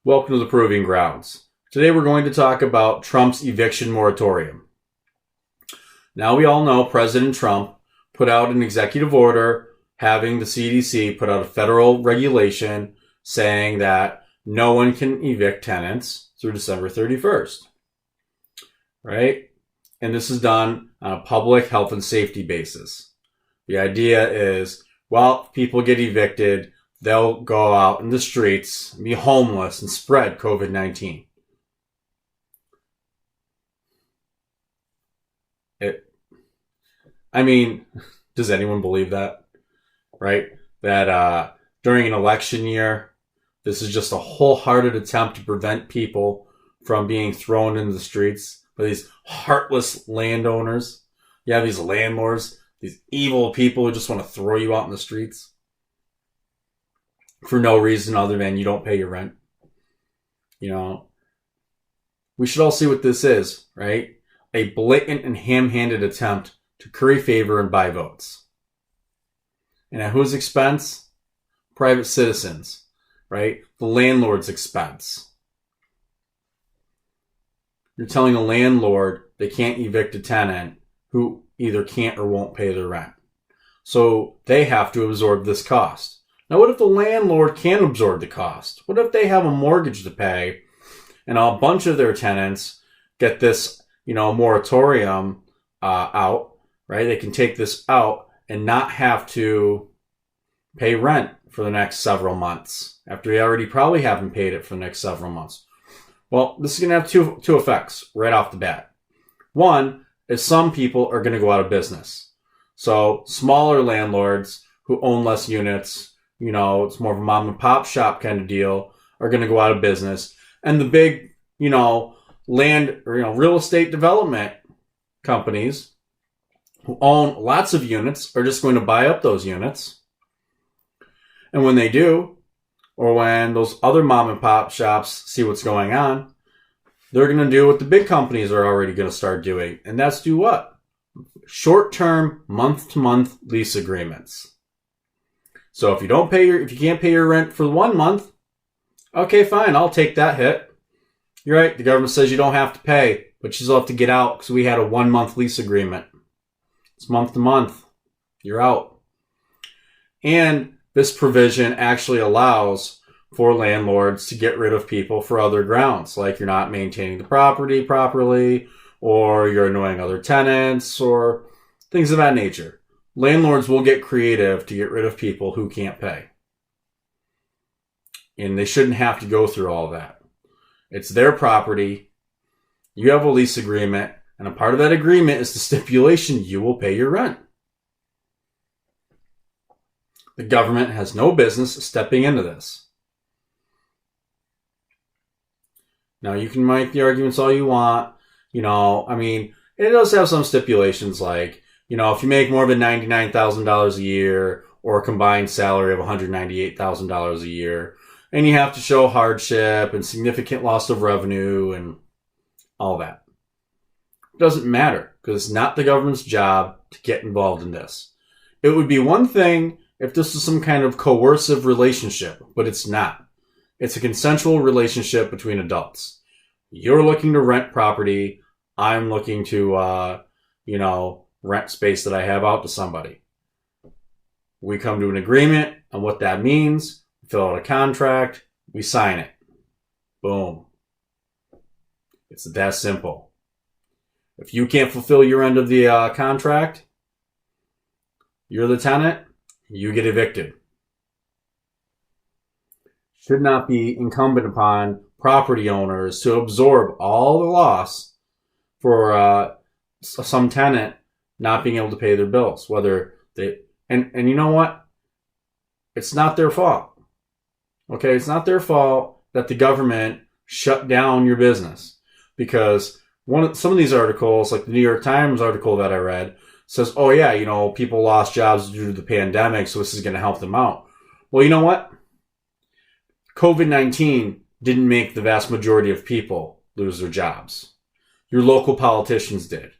Welcome to the Proving Grounds. Today we're going to talk about Trump's eviction moratorium. Now we all know President Trump put out an executive order having the CDC put out a federal regulation saying that no one can evict tenants through December 31st. Right? And this is done on a public health and safety basis. The idea is, well, if people get evicted, they'll go out in the streets, be homeless, and spread COVID-19. Does anyone believe that? Right? That during an election year, this is just a wholehearted attempt to prevent people from being thrown into the streets by these heartless landowners. You have these landlords, these evil people who just want to throw you out in the streets for no reason other than you don't pay your rent. You know, we should all see what this is, right? A blatant and ham-handed attempt to curry favor and buy votes. And at whose expense? Private citizens, right? The landlord's expense. You're telling a landlord they can't evict a tenant who either can't or won't pay their rent. So they have to absorb this cost. Now, what if the landlord can't absorb the cost? What if they have a mortgage to pay and a bunch of their tenants get this, moratorium out, right? They can take this out and not have to pay rent for the next several months after they already probably haven't paid it for the next several months. Well, this is going to have two effects right off the bat. One is some people are going to go out of business. So smaller landlords who own less units, it's more of a mom and pop shop kind of deal, are going to go out of business. And the big, land or, real estate development companies who own lots of units are just going to buy up those units. And when they do, or when those other mom and pop shops see what's going on, they're going to do what the big companies are already going to start doing. And that's do what? Short-term, month-to-month lease agreements. So if you can't pay your rent for 1 month, okay, fine, I'll take that hit. You're right, the government says you don't have to pay, but you still have to get out because we had a 1 month lease agreement. It's month to month. You're out. And this provision actually allows for landlords to get rid of people for other grounds, like you're not maintaining the property properly, or you're annoying other tenants, or things of that nature. Landlords will get creative to get rid of people who can't pay. And they shouldn't have to go through all that. It's their property. You have a lease agreement, and a part of that agreement is the stipulation you will pay your rent. The government has no business stepping into this. Now, you can make the arguments all you want. It does have some stipulations like, if you make more than $99,000 a year or a combined salary of $198,000 a year, and you have to show hardship and significant loss of revenue and all that. It doesn't matter because it's not the government's job to get involved in this. It would be one thing if this was some kind of coercive relationship, but it's not. It's a consensual relationship between adults. You're looking to rent property. I'm looking to, rent space that I have out to somebody. We come to an agreement on what that means, fill out a contract, we sign it. Boom. It's that simple. If you can't fulfill your end of the contract, you're the tenant, you get evicted. Should not be incumbent upon property owners to absorb all the loss for some tenant not being able to pay their bills, whether they, and you know what? It's not their fault. Okay, it's not their fault that the government shut down your business, because some of these articles, like the New York Times article that I read, says, oh yeah, people lost jobs due to the pandemic, so this is going to help them out. Well, you know what? COVID-19 didn't make the vast majority of people lose their jobs. Your local politicians did.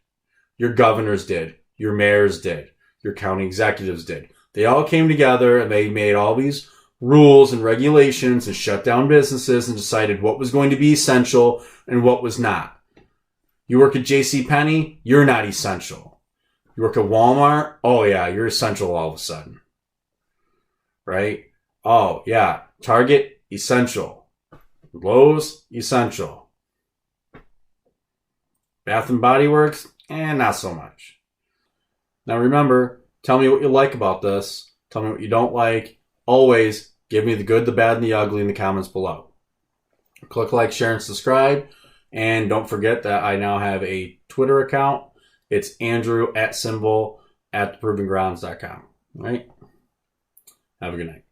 Your governors did. Your mayors did. Your county executives did. They all came together and they made all these rules and regulations and shut down businesses and decided what was going to be essential and what was not. You work at JCPenney, you're not essential. You work at Walmart, oh yeah, you're essential all of a sudden. Right? Oh yeah, Target, essential. Lowe's, essential. Bath and Body Works, not so much. Now remember, tell me what you like about this. Tell me what you don't like. Always give me the good, the bad, and the ugly in the comments below. Click like, share, and subscribe. And don't forget that I now have a Twitter account. It's Andrew @ @theprovengrounds.com. All right? Have a good night.